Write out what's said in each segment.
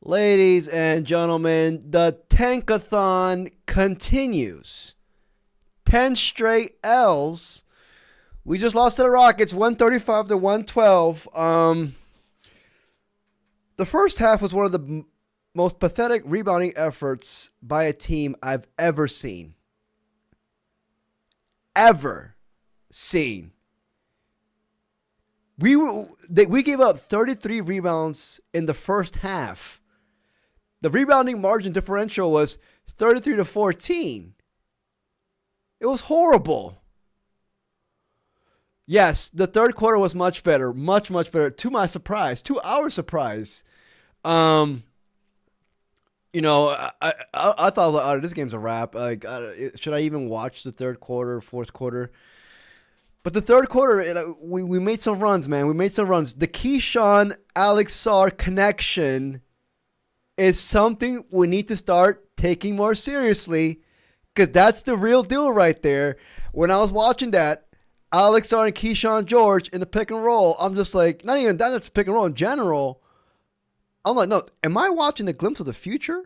Ladies and gentlemen, the Tankathon continues. 10 straight L's. We just lost to the Rockets 135 to 112. The first half was one of the most pathetic rebounding efforts by a team I've ever seen. Ever seen. We gave up 33 rebounds in the first half. The rebounding margin differential was 33 to 14. It was horrible. Yes, the third quarter was much better. Much better. To my surprise. To our surprise. I thought, I was like, oh, this game's a wrap. Like, should I even watch the third quarter, fourth quarter? But the third quarter, we made some runs, man. We made some runs. The Keyshawn Alex Sarr connection is something we need to start taking more seriously, because that's the real deal right there. When I was watching that, Alex Sarr and Keyshawn George in the pick and roll, I'm just like, not even that's pick and roll in general. I'm like, no, am I watching a glimpse of the future?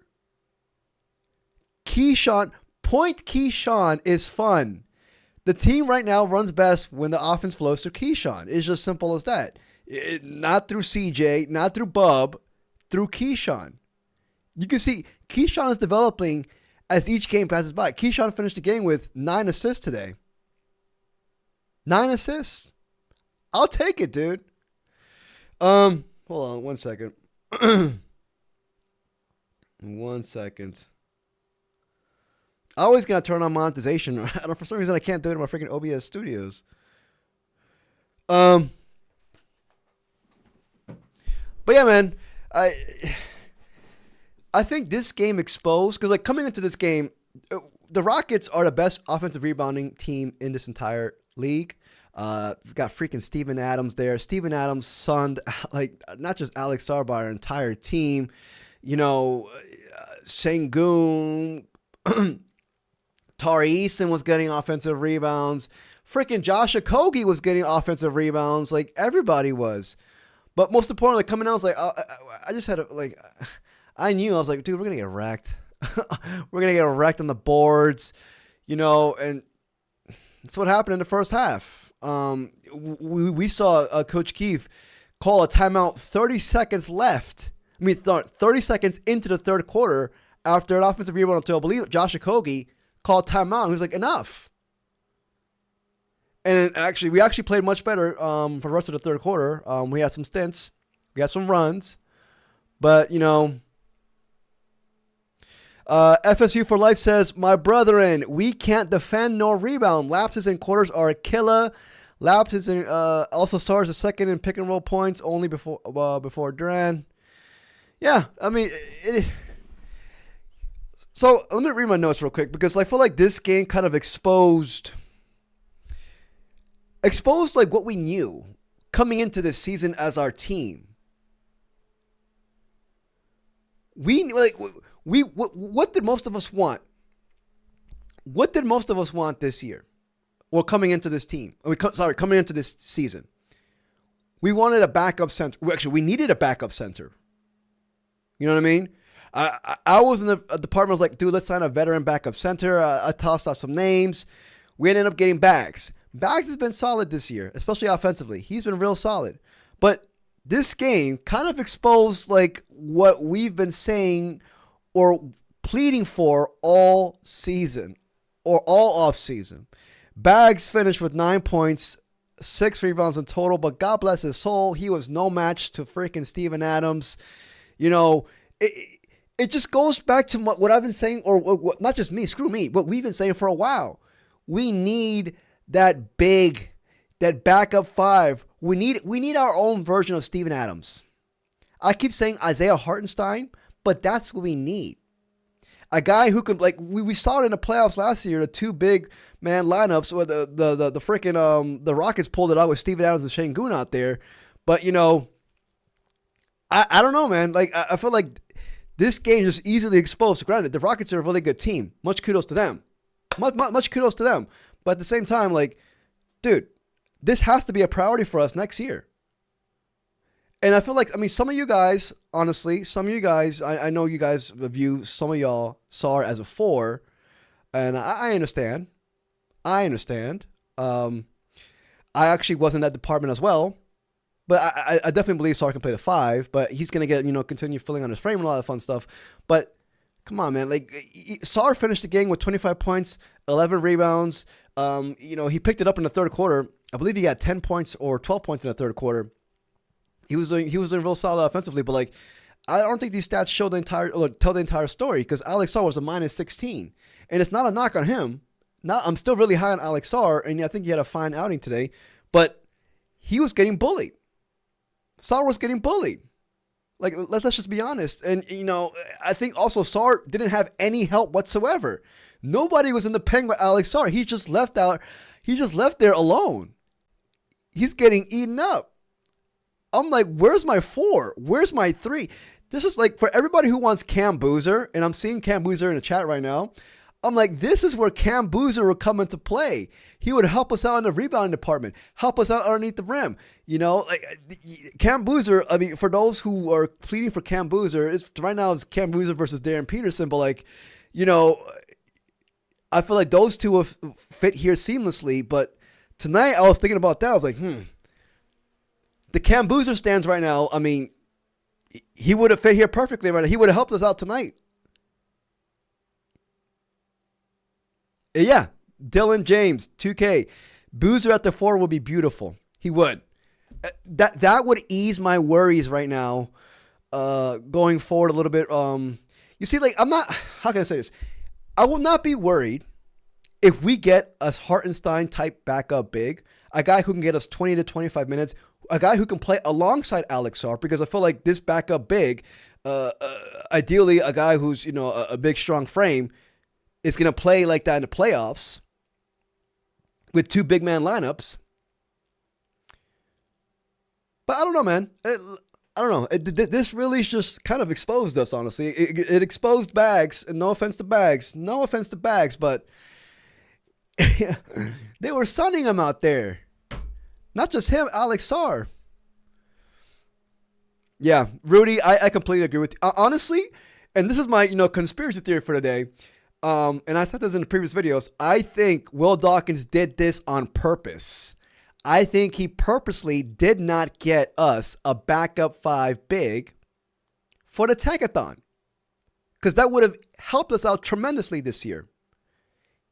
Keyshawn is fun. The team right now runs best when the offense flows through Keyshawn. It's just simple as that. Not through CJ, not through Bub, through Keyshawn. You can see Keyshawn is developing as each game passes by. Keyshawn finished the game with 9 assists today. 9 assists. I'll take it, dude. Hold on 1 second. 1 second. I always gotta turn on monetization. For some reason, I can't do it in my freaking OBS studios. But yeah, man, I think this game exposed, because like coming into this game, the Rockets are the best offensive rebounding team in this entire league. We've got freaking Steven Adams there. Steven Adams sunned like not just Alex Sarr, but our entire team. Sengun. Tari Eason was getting offensive rebounds. Freaking Josh Okogie was getting offensive rebounds. Like, everybody was. But most importantly, coming out, I was like, I just had to, like, I knew. I was like, dude, we're going to get wrecked. We're going to get wrecked on the boards, and that's what happened in the first half. We saw Coach Keefe call a timeout 30 seconds left. 30 seconds into the third quarter after an offensive rebound until I believe Josh Okogie called timeout. He was like, enough. And we actually played much better for the rest of the third quarter. We had some stints. We had some runs. But, FSU for Life says, my brethren, we can't defend nor rebound. Lapses in quarters are a killer. Lapses in also Sarr is a second in pick and roll points only before Duran. Yeah, So let me read my notes real quick, because I feel like this game kind of exposed like what we knew coming into this season as our team. What did most of us want? What did most of us want this year? Well, coming into this team. Coming into this season. We wanted a backup center. We needed a backup center. You know what I mean? I was in the department. I was like, dude, let's sign a veteran backup center. I tossed out some names. We ended up getting Bags. Bags has been solid this year, especially offensively. He's been real solid. But this game kind of exposed like what we've been saying or pleading for all season or all off season. Bags finished with 9 points, 6 rebounds in total, but God bless his soul, he was no match to freaking Steven Adams. It just goes back to what I've been saying, or not just me, screw me, what we've been saying for a while. We need that backup five. We need our own version of Steven Adams. I keep saying Isaiah Hartenstein, but that's what we need. A guy who can, like, we saw it in the playoffs last year, the two big man lineups where the freaking the Rockets pulled it out with Steven Adams and Sengun out there. But I don't know, man. Like, I feel like this game just easily exposed. Granted, the Rockets are a really good team. Much kudos to them. Much kudos to them. But at the same time, like, dude, this has to be a priority for us next year. And I feel like, I mean, some of you guys, honestly, I know you guys view some of y'all Sarr as a 4, and I understand. I understand. I actually was in that department as well, but I definitely believe Sarr can play the 5, but he's going to get, continue filling on his frame and all that fun stuff. But come on, man. Like, Sarr finished the game with 25 points, 11 rebounds. He picked it up in the third quarter. I believe he got 10 points or 12 points in the third quarter. He was doing real solid offensively, but like, I don't think these stats tell the entire story, because Alex Sarr was a minus 16, and it's not a knock on him. I'm still really high on Alex Sarr, and I think he had a fine outing today, but he was getting bullied. Sarr was getting bullied. Like, let's just be honest. And I think also Sarr didn't have any help whatsoever. Nobody was in the paint with Alex Sarr. He just left there alone. He's getting eaten up. I'm like, where's my 4? Where's my 3? This is like, for everybody who wants Cam Boozer, and I'm seeing Cam Boozer in the chat right now, I'm like, this is where Cam Boozer would come into play. He would help us out in the rebounding department, help us out underneath the rim. Like Cam Boozer, I mean, for those who are pleading for Cam Boozer, right now it's Cam Boozer versus Darren Peterson, but like, I feel like those two have fit here seamlessly, but tonight I was thinking about that. I was like, the Cam Boozer stands right now, I mean, he would have fit here perfectly right now. He would have helped us out tonight. Yeah, Dylan James, 2K. Boozer at the 4 would be beautiful. He would. That would ease my worries right now, going forward a little bit. You see, like, how can I say this? I will not be worried if we get a Hartenstein type backup big, a guy who can get us 20 to 25 minutes, a guy who can play alongside Alex Sarr, because I feel like this backup big, ideally a guy who's, a big, strong frame, is going to play like that in the playoffs with 2 big man lineups. But I don't know, man. I don't know. This really just kind of exposed us, honestly. It exposed Bags, and no offense to Bags. No offense to Bags, but they were sunning him out there. Not just him, Alex Sarr. Yeah, Rudy, I completely agree with you. Honestly, and this is my, conspiracy theory for today. And I said this in the previous videos. I think Will Dawkins did this on purpose. I think he purposely did not get us a backup 5 big for the Tankathon, because that would have helped us out tremendously this year.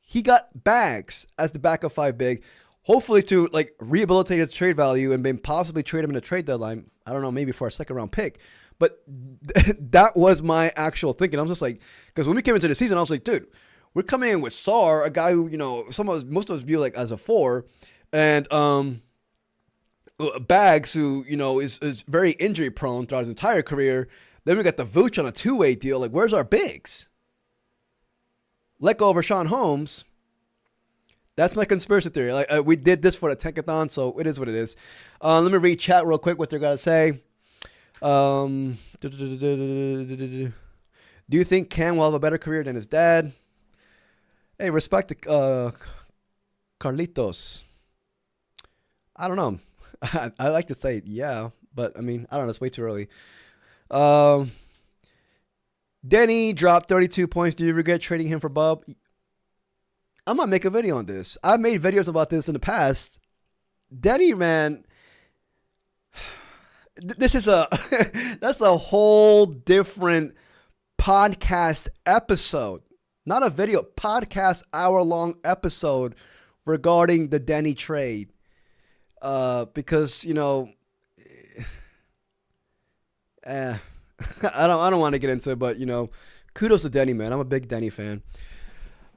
He got Bags as the backup 5 big, hopefully to like rehabilitate his trade value and maybe possibly trade him in a trade deadline. I don't know, maybe for a second round pick. But that was my actual thinking. I was just like, because when we came into the season, I was like, dude, we're coming in with Sarr, a guy who, most of us view like as a 4, and Bags, who, is very injury prone throughout his entire career. Then we got the Vooch on a 2-way deal. Like, where's our bigs? Let go of Rashawn Holmes. That's my conspiracy theory. Like, we did this for the Tankathon, so it is what it is. Let me read chat real quick what they're going to say. Do you think Cam will have a better career than his dad? Hey, respect to Carlitos. I don't know. I like to say yeah, but I mean, I don't know. It's way too early. Denny dropped 32 points. Do you regret trading him for Bub? I'm going to make a video on this. I've made videos about this in the past. Denny, man, this is that's a whole different podcast episode. Not a video, podcast hour-long episode regarding the Denny trade. Because, I don't want to get into it, but, kudos to Denny, man. I'm a big Denny fan.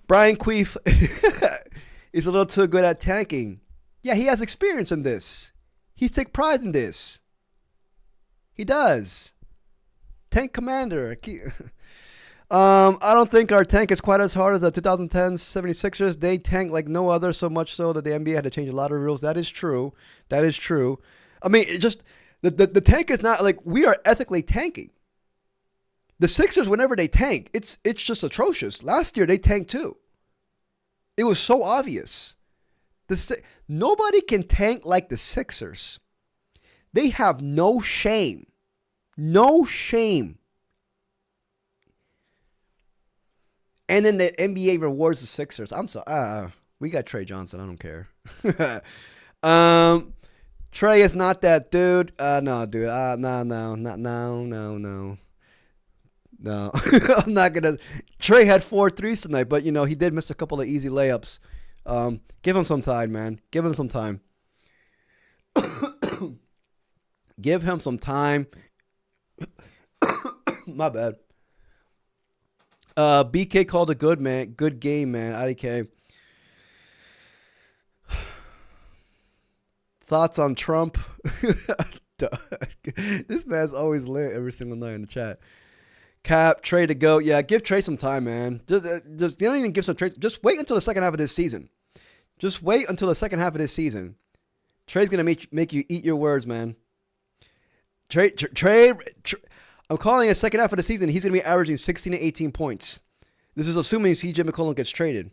Brian Queef is a little too good at tanking. Yeah, he has experience in this. He's take pride in this. He does. Tank commander. I don't think our tank is quite as hard as the 2010 76ers. They tanked like no other, so much so that the NBA had to change a lot of rules. That is true. That is true. I mean, it just the tank is not like we are ethically tanking. The Sixers, whenever they tank, it's just atrocious. Last year, they tanked too. It was so obvious. Nobody can tank like the Sixers. They have no shame. No shame. And then the NBA rewards the Sixers. I'm sorry. We got Trey Johnson. I don't care. Trey is not that dude. No, dude. No. I'm not gonna. Trey had 4 threes tonight, but he did miss a couple of easy layups. Give him some time, man. Give him some time. Give him some time. My bad. BK called a good game, man. IDK. Thoughts on Trump? This man's always lit every single night in the chat. Cap, Trey to go. Yeah, give Trey some time, man. Just you don't even give some Trey. Just wait until the second half of this season. Just wait until the second half of this season. Trey's gonna make you eat your words, man. Trey. I'm calling it second half of the season. He's gonna be averaging 16 to 18 points. This is assuming CJ McCollum gets traded.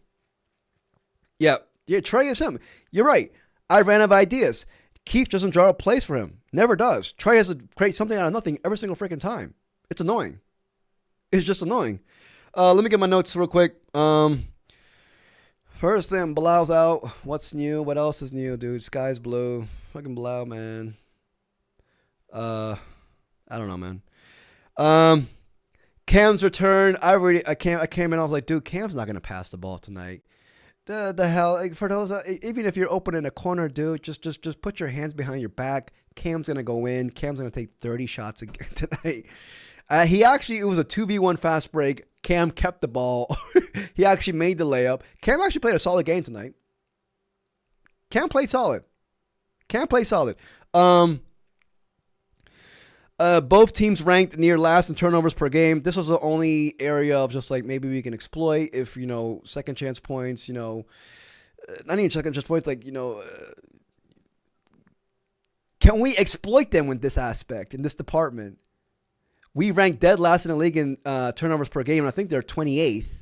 Yeah. Trey is him. You're right. I ran out of ideas. Keith doesn't draw up plays for him. Never does. Trey has to create something out of nothing every single freaking time. It's annoying. It's just annoying. Let me get my notes real quick. First thing, Bilal's out. What's new? What else is new, dude? Sky's blue. Fucking Bilal, man. I don't know, man. Cam's return. I came in. I was like, dude, Cam's not gonna pass the ball tonight. The hell, like, for those, even if you're open in a corner, dude, just put your hands behind your back. Cam's gonna go in. Cam's gonna take 30 shots again tonight. It was a 2v1 fast break. Cam kept the ball. He actually made the layup. Cam actually played a solid game tonight. Cam played solid. Both teams ranked near last in turnovers per game. This was the only area of just like maybe we can exploit if, second chance points, not even second chance points, like, can we exploit them with this aspect, in this department? We rank dead last in the league in turnovers per game, and I think they're 28th.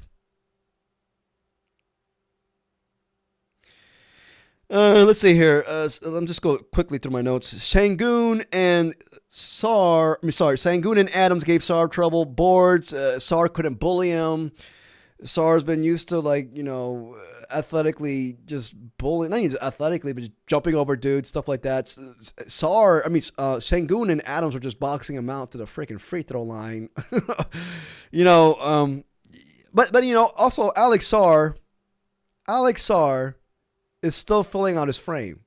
Let's see here. Let me just go quickly through my notes. Sangoon and Adams gave Sarr trouble. Boards. Sarr couldn't bully him. Sarr's been used to, like, athletically just bullying. Not even athletically, but just jumping over dudes, stuff like that. Sangoon and Adams were just boxing him out to the freaking free throw line. But also Alex Sarr is still filling out his frame.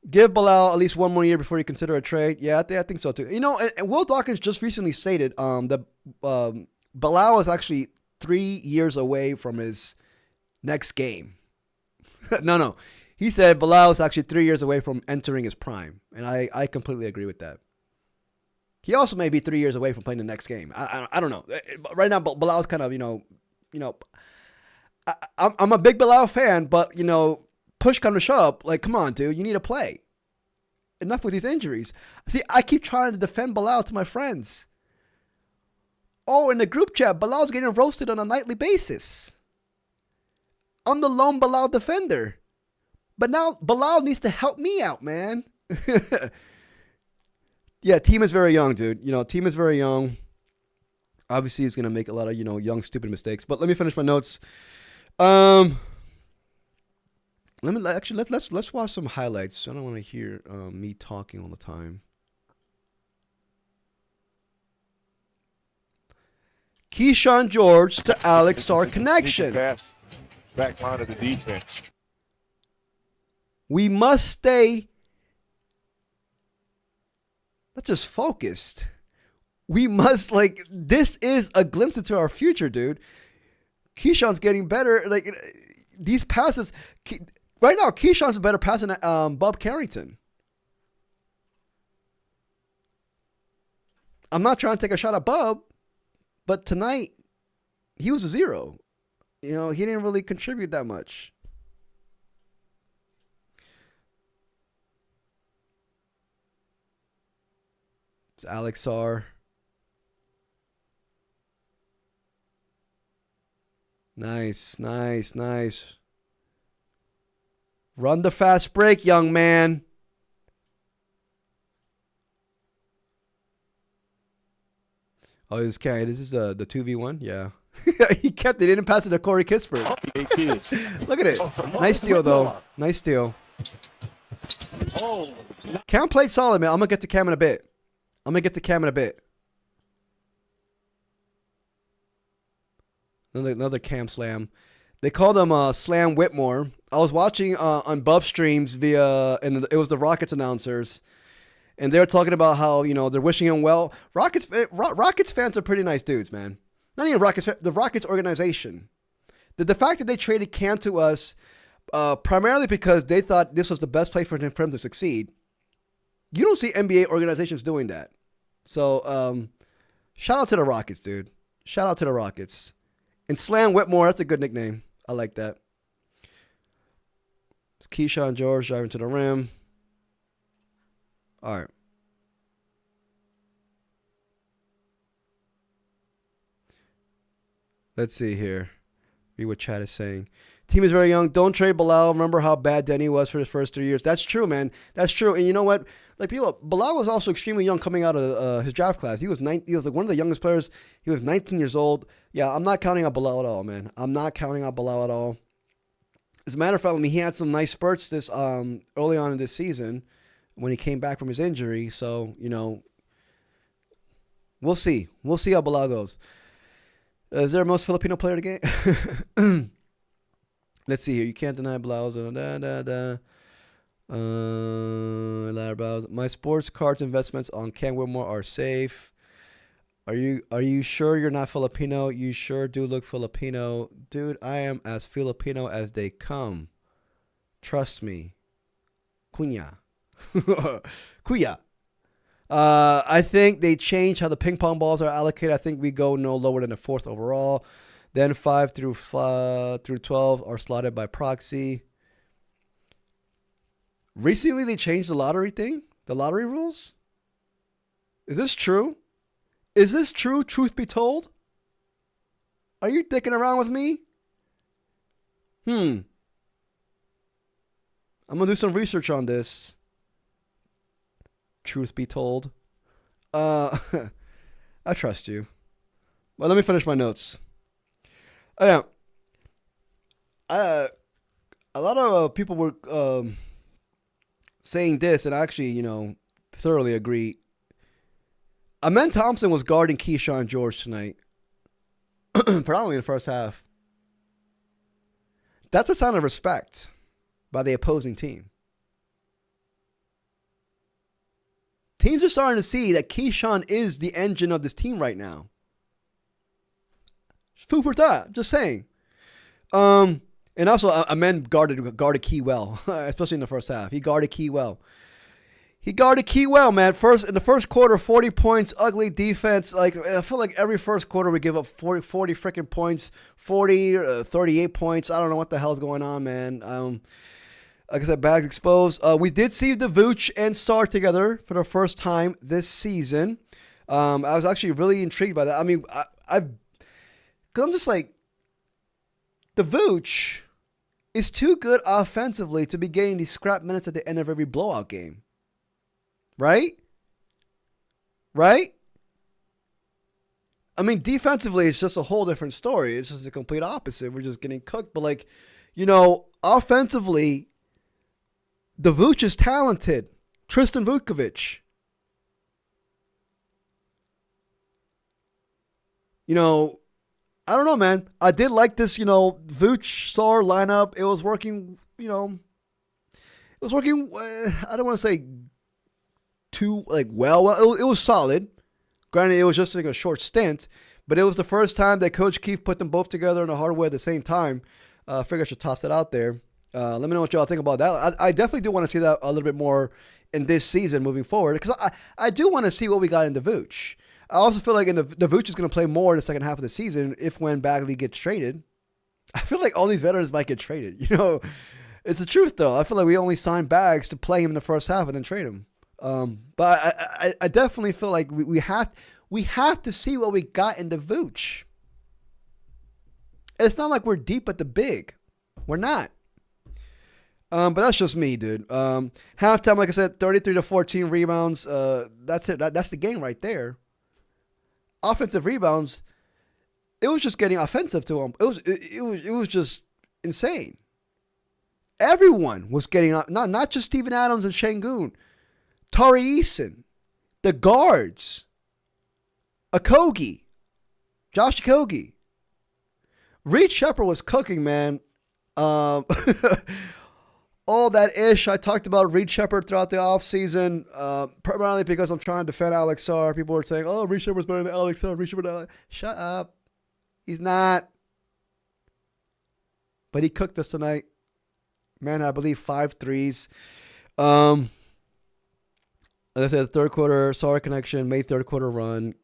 Give Bilal at least one more year before you consider a trade. Yeah, I think so too. And Will Dawkins just recently stated that Bilal is actually 3 years away from his next game. No. He said Bilal is actually 3 years away from entering his prime. And I completely agree with that. He also may be 3 years away from playing the next game. I don't know. Right now, Bilal's kind of, I'm a big Bilal fan, but, push come to shove, like, come on, dude, you need to play. Enough with these injuries. See, I keep trying to defend Bilal to my friends. Oh, in the group chat, Bilal's getting roasted on a nightly basis. I'm the lone Bilal defender. But now Bilal needs to help me out, man. Yeah, team is very young, dude. Team is very young. Obviously, he's going to make a lot of, young, stupid mistakes. But let me finish my notes. Let's watch some highlights. I don't want to hear me talking all the time. Keyshawn George to Alex Sarr connection. Back line of the defense. We must stay not just focused. We must, this is a glimpse into our future, dude. Keyshawn's getting better. Like, these passes, right now, Keyshawn's a better passer than Bob Carrington. I'm not trying to take a shot at Bob, but tonight, he was a zero. He didn't really contribute that much. It's Alex Sarr. Nice. Run the fast break, young man. Oh, this is the 2v1? Yeah. He kept it. He didn't pass it to Corey Kispert. Look at it. Nice steal, though. Nice steal. Cam played solid, man. I'm going to get to Cam in a bit. Another Cam slam. They called him Slam Whitmore. I was watching on Buff streams and it was the Rockets announcers. And they were talking about how, they're wishing him well. Rockets fans are pretty nice dudes, man. Not even Rockets, the Rockets organization. The fact that they traded Cam to us primarily because they thought this was the best place for him to succeed. You don't see NBA organizations doing that. So, shout out to the Rockets, dude. Shout out to the Rockets. And Slam Whitmore, that's a good nickname. I like that. It's Keyshawn George driving to the rim. All right. Let's see here. Read what chat is saying. Team is very young. Don't trade Bilal. Remember how bad Denny was for his first 3 years. That's true, man. That's true. And you know what? Bilal was also extremely young coming out of his draft class. He was like one of the youngest players. He was 19 years old. Yeah, I'm not counting out Bilal at all, man. I'm not counting out Bilal at all. As a matter of fact, he had some nice spurts this early on in this season when he came back from his injury. So, we'll see. We'll see how Bilal goes. Is there a most Filipino player in the game? Let's see here. You can't deny Bilal's. My sports cards investments on Cam Whitmore are safe. Are you sure you're not Filipino? You sure do look Filipino. Dude, I am as Filipino as they come. Trust me. Kuya. Kuya. I think they changed how the ping pong balls are allocated. I think we go no lower than the 4th overall. Then 5 through 12 are slotted by proxy. Recently, they changed the lottery thing, the lottery rules. Is this true? Is this true, truth be told? Are you dicking around with me? I'm going to do some research on this. Truth be told. I trust you. Well, let me finish my notes. Oh, yeah. A lot of people were saying this, and I actually, thoroughly agree. Amen Thompson was guarding Keyshawn George tonight, probably in the first half. That's a sign of respect by the opposing team. Teams are starting to see that Keyshawn is the engine of this team right now. Food for thought. Just saying. And also, Amen guarded Key well, especially in the first half. He guarded Key well. Man. In the first quarter, 40 points, ugly defense. Like, I feel like every first quarter we give up 40 freaking points, 38 points. I don't know what the hell's going on, man. Like I said, bags exposed. We did see the Vooch and Sarr together for the first time this season. I was actually really intrigued by that. I mean, because I'm just like, the Vooch is too good offensively to be getting these scrap minutes at the end of every blowout game. Right? I mean, defensively, it's just a whole different story. It's just a complete opposite. We're just getting cooked. But, offensively, the Vooch is talented. Tristan Vukovic. I don't know, man. I did like this, Vooch Sarr lineup. It was working, I don't want to say too, well. It was solid. Granted, it was just like a short stint, but it was the first time that Coach Keefe put them both together in the hardwood at the same time. I figure I should toss that out there. Let me know what y'all think about that. I definitely do want to see that a little bit more in this season moving forward, because I do want to see what we got in the Vooch. I also feel like the Vooch is going to play more in the second half of the season when Bagley gets traded. I feel like all these veterans might get traded. It's the truth, though. I feel like we only signed Bags to play him in the first half and then trade him. But I definitely feel like we have to see what we got in the Vooch. It's not like we're deep at the big. We're not. But that's just me, dude. Halftime, like I said, 33-14 rebounds. That's it. That's the game right there. Offensive rebounds. It was just getting offensive to him. It was just insane. Everyone was getting not just Steven Adams and Şengün. Tari Eason, the guards, Okogie, Josh Okogie. Reed Sheppard was cooking, man. All that ish I talked about Reed Sheppard throughout the offseason, primarily because I'm trying to defend Alex Sarr. People were saying, oh, Reed Sheppard's better than Alex Sarr. Reed Sheppard, shut up. He's not. But he cooked us tonight. Man, I believe 5 threes. Like I said, third quarter, Sarr connection, made third quarter run.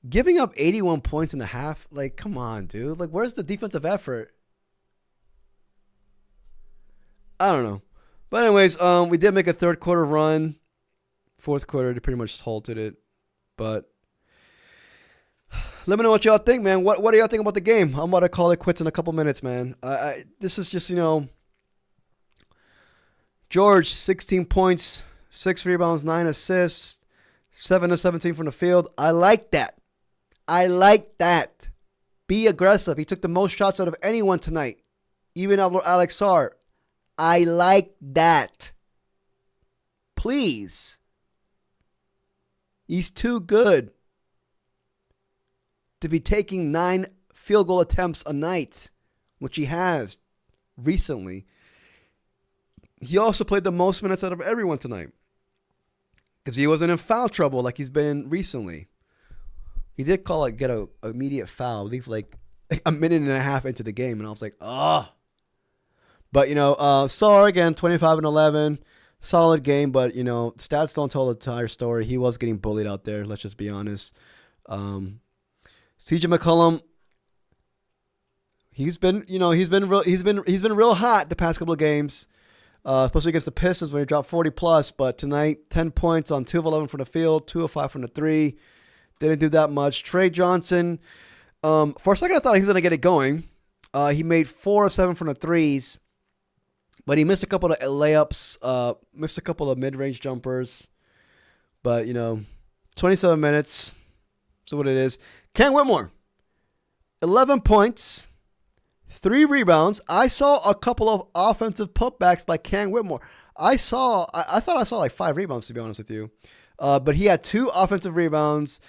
Giving up 81 points in the half, like, come on, dude. Like, where's the defensive effort? I don't know. But anyways, we did make a third quarter run. Fourth quarter, they pretty much halted it. But let me know what y'all think, man. What do y'all think about the game? I'm about to call it quits in a couple minutes, man. This is just, George, 16 points, 6 rebounds, 9 assists, 7 of 17 from the field. I like that. Be aggressive. He took the most shots out of anyone tonight, even Alex Sarr. I like that. Please. He's too good to be taking 9 field goal attempts a night, which he has recently. He also played the most minutes out of everyone tonight because he wasn't in foul trouble like he's been recently. He did get an immediate foul, I believe, like a minute and a half into the game, and I was like, oh. But, Sarr, again, 25 and 11, solid game, but, stats don't tell the entire story. He was getting bullied out there, let's just be honest. CJ McCollum, he's been real hot the past couple of games. Especially against the Pistons when he dropped 40 plus, but tonight 10 points on 2 of 11 from the field, 2 of 5 from the 3. Didn't do that much. Trey Johnson, for a second I thought he was gonna get it going. He made 4 of 7 from the 3s, but he missed a couple of layups, missed a couple of mid-range jumpers. But 27 minutes. So what it is. Cam Whitmore, 11 points. 3 rebounds. I saw a couple of offensive putbacks by Cam Whitmore. I thought I saw like 5 rebounds, to be honest with you. But he had 2 offensive rebounds.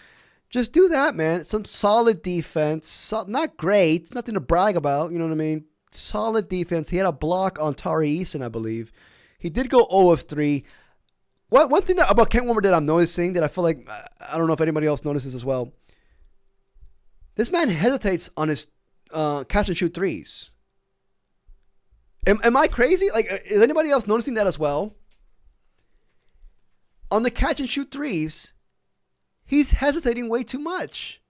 Just do that, man. Some solid defense. Not great. Nothing to brag about. You know what I mean? Solid defense. He had a block on Tari Eason, I believe. He did go 0 of 3. One thing about Cam Whitmore that I'm noticing that I feel like, I don't know if anybody else notices as well. This man hesitates on his catch and shoot threes. Am I crazy? Like, is anybody else noticing that as well? On the catch and shoot threes, he's hesitating way too much.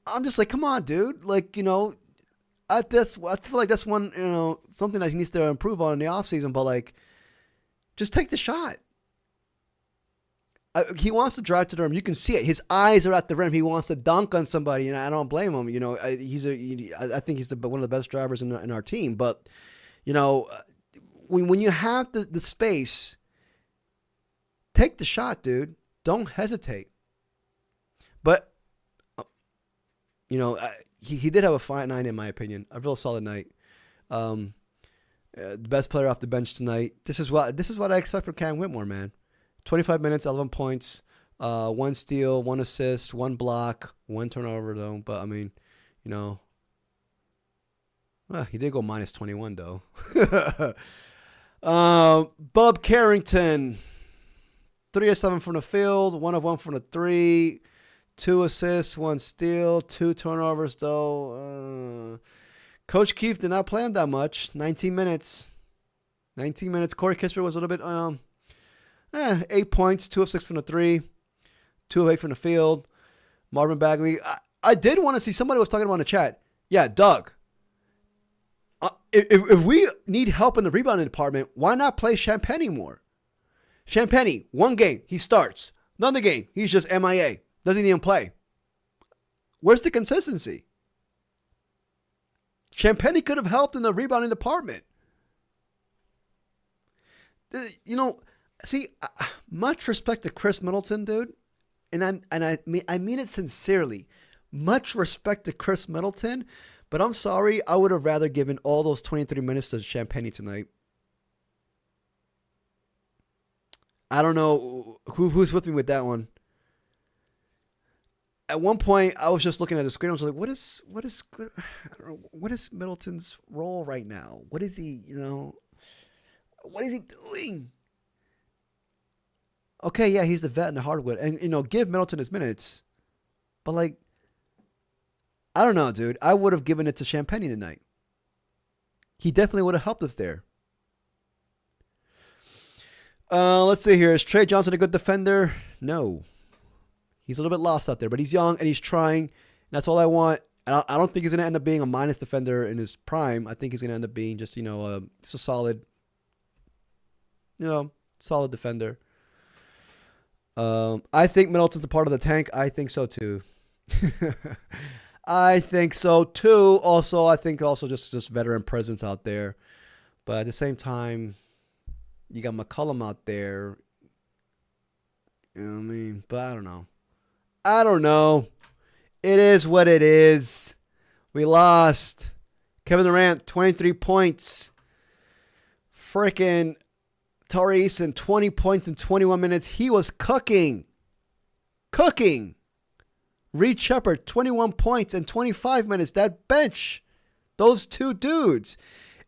I'm just like, come on, dude. Like, I feel like that's one, something that he needs to improve on in the offseason, but like, just take the shot. He wants to drive to the rim. You can see it. His eyes are at the rim. He wants to dunk on somebody, and I don't blame him. I think he's one of the best drivers in our team. But, when you have the space, take the shot, dude. Don't hesitate. But, he did have a fine night, in my opinion. A real solid night. The best player off the bench tonight. This is what I expect from Cam Whitmore, man. 25 minutes, 11 points, 1 steal, 1 assist, 1 block, 1 turnover, though. But, I mean, he did go minus 21, though. Bub Carrington, 3 of 7 from the field, 1 of 1 from the 3, 2 assists, 1 steal, 2 turnovers, though. Coach Keefe did not play him that much. 19 minutes. Corey Kispert was a little bit... 8 points, 2 of 6 from the 3, 2 of 8 from the field. Marvin Bagley. I did want to see, somebody was talking about in the chat. Yeah, Doug. If we need help in the rebounding department, why not play Champagny more? Champagny, 1 game, he starts. Another game, he's just MIA. Doesn't even play. Where's the consistency? Champagnie could have helped in the rebounding department. You know, see, much respect to Chris Middleton, dude, and I mean it sincerely. Much respect to Chris Middleton, but I'm sorry, I would have rather given all those 23 minutes to Champagnie tonight. I don't know who's with me with that one. At one point, I was just looking at the screen. I was like, what is Middleton's role right now? What is he, what is he doing? Okay, yeah, he's the vet and the hardwood. And, give Middleton his minutes. But, I don't know, dude. I would have given it to Champagnie tonight. He definitely would have helped us there. Let's see here. Is Trey Johnson a good defender? No. He's a little bit lost out there, but he's young and he's trying. And that's all I want. And I don't think he's going to end up being a minus defender in his prime. I think he's going to end up being just, just a solid, solid defender. I think Middleton's a part of the tank. I think so too. I think so too. Also, I think just veteran presence out there. But at the same time, you got McCollum out there. You know what I mean? But I don't know. It is what it is. We lost. Kevin Durant, 23 points. Freaking Tari Eason, 20 points in 21 minutes. He was cooking. Reed Shepherd, 21 points in 25 minutes. That bench. Those two dudes.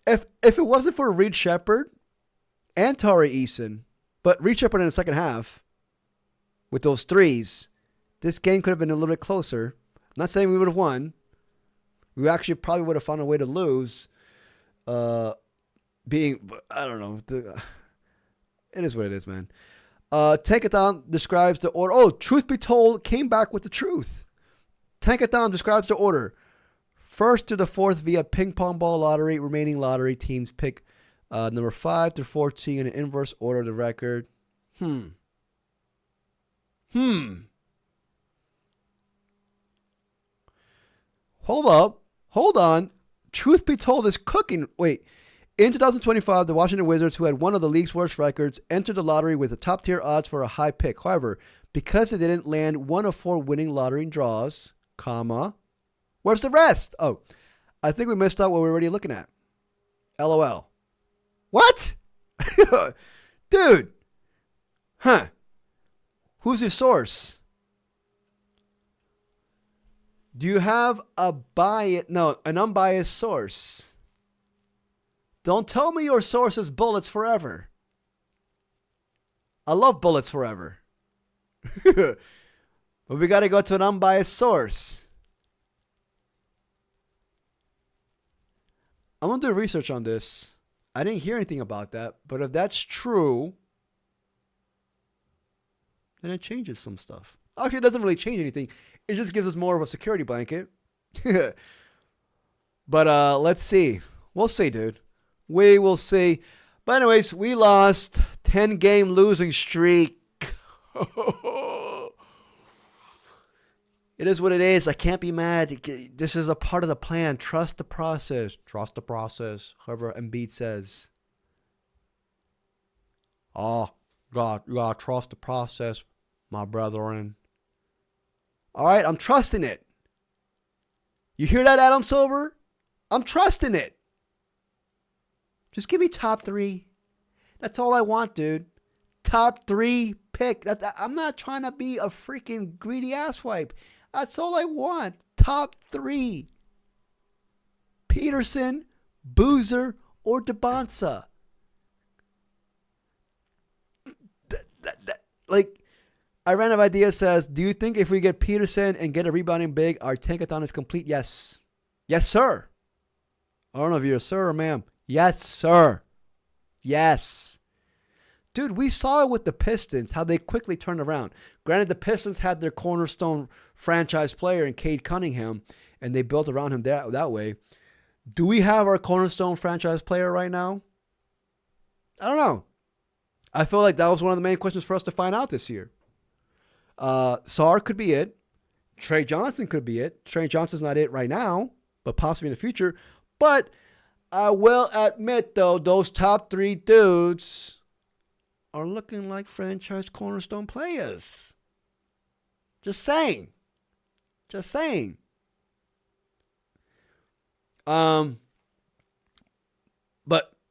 If it wasn't for Reed Shepherd and Tari Eason, but Reed Shepherd in the second half with those threes, this game could have been a little bit closer. I'm not saying we would have won. We actually probably would have found a way to lose. I don't know. It is what it is, man. Tankathon describes the order. Oh, truth be told, came back with the truth. Tankathon describes the order. First to the fourth via ping pong ball lottery. Remaining lottery teams pick number 5 through 14 in an inverse order of the record. Hold on. Truth be told is cooking. Wait. In 2025, the Washington Wizards, who had one of the league's worst records, entered the lottery with the top-tier odds for a high pick. However, because they didn't land one of 4 winning lottery draws, where's the rest? Oh, I think we missed out what we were already looking at. LOL. What? Dude. Huh. Who's your source? Do you have an unbiased source? Don't tell me your source is Bullets Forever. I love Bullets Forever. But we got to go to an unbiased source. I'm going to do research on this. I didn't hear anything about that. But if that's true, then it changes some stuff. Actually, it doesn't really change anything. It just gives us more of a security blanket. But let's see. We'll see, dude. We will see. But anyways, we lost. 10-game losing streak. It is what it is. I can't be mad. This is a part of the plan. Trust the process. Trust the process. However Embiid says. Oh, God, you got to trust the process, my brethren. All right, I'm trusting it. You hear that, Adam Silver? I'm trusting it. Just give me top 3. That's all I want, dude. Top 3 pick. I'm not trying to be a freaking greedy asswipe. That's all I want. Top 3. Peterson, Boozer, or DeBonsa. I ran out of ideas says, do you think if we get Peterson and get a rebounding big, our tankathon is complete? Yes. Yes, sir. I don't know if you're a sir or ma'am. Yes, sir. Yes. Dude, we saw it with the Pistons, how they quickly turned around. Granted, the Pistons had their cornerstone franchise player in Cade Cunningham, and they built around him that way. Do we have our cornerstone franchise player right now? I don't know. I feel like that was one of the main questions for us to find out this year. Sarr could be it. Trey Johnson could be it. Trey Johnson's not it right now, but possibly in the future. But I will admit, though, those top 3 dudes are looking like franchise cornerstone players. Just saying. Just saying. But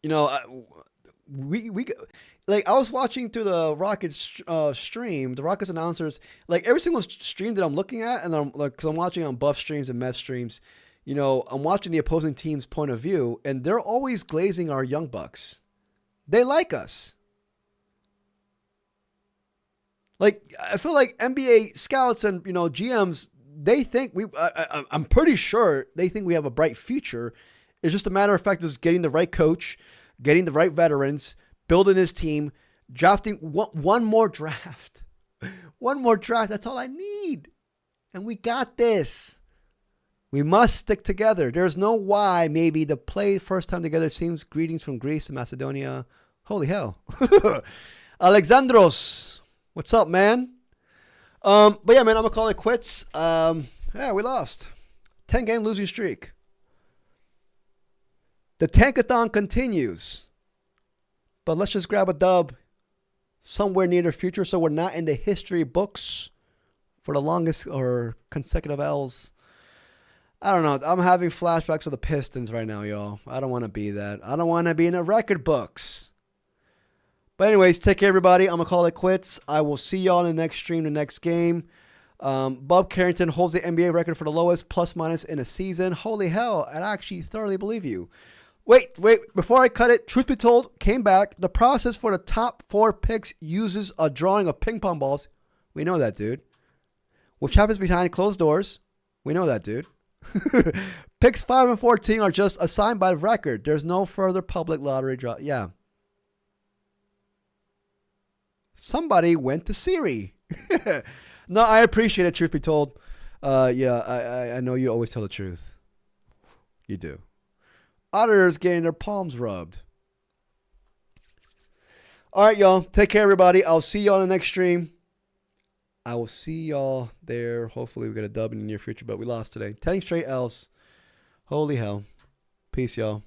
you know, we like I was watching through the Rockets stream, the Rockets announcers, like every single stream that I'm looking at, and I'm like, because I'm watching on Buff streams and Mets streams, you know, I'm watching the opposing team's point of view, and they're always glazing our young bucks. They like us. Like I feel like NBA scouts and you know GMs, they think I'm pretty sure they think we have a bright future. It's just a matter of fact is getting the right coach, getting the right veterans, building his team, drafting one more draft. One more draft. That's all I need. And we got this. We must stick together. There's no why maybe to play first time together seems greetings from Greece and Macedonia. Holy hell. Alexandros. What's up, man? But yeah, man, I'm going to call it quits. Yeah, we lost. 10-game losing streak. The Tankathon continues. But let's just grab a dub somewhere near the future so we're not in the history books for the longest or consecutive L's. I don't know. I'm having flashbacks of the Pistons right now, y'all. I don't want to be that. I don't want to be in the record books. But anyways, take care, everybody. I'm going to call it quits. I will see y'all in the next stream, the next game. Bob Carrington holds the NBA record for the lowest plus minus in a season. Holy hell. I actually thoroughly believe you. Wait. Before I cut it, truth be told, came back. The process for the top 4 picks uses a drawing of ping pong balls. We know that, dude. Which happens behind closed doors. We know that, dude. Picks 5 and 14 are just assigned by record. There's no further public lottery draw. Yeah. Somebody went to Siri. No, I appreciate it, truth be told. Yeah, I know you always tell the truth. You do. Auditors getting their palms rubbed. All right, y'all. Take care, everybody. I'll see y'all in the next stream. I will see y'all there. Hopefully we get a dub in the near future, but we lost today. 10 straight L's. Holy hell. Peace, y'all.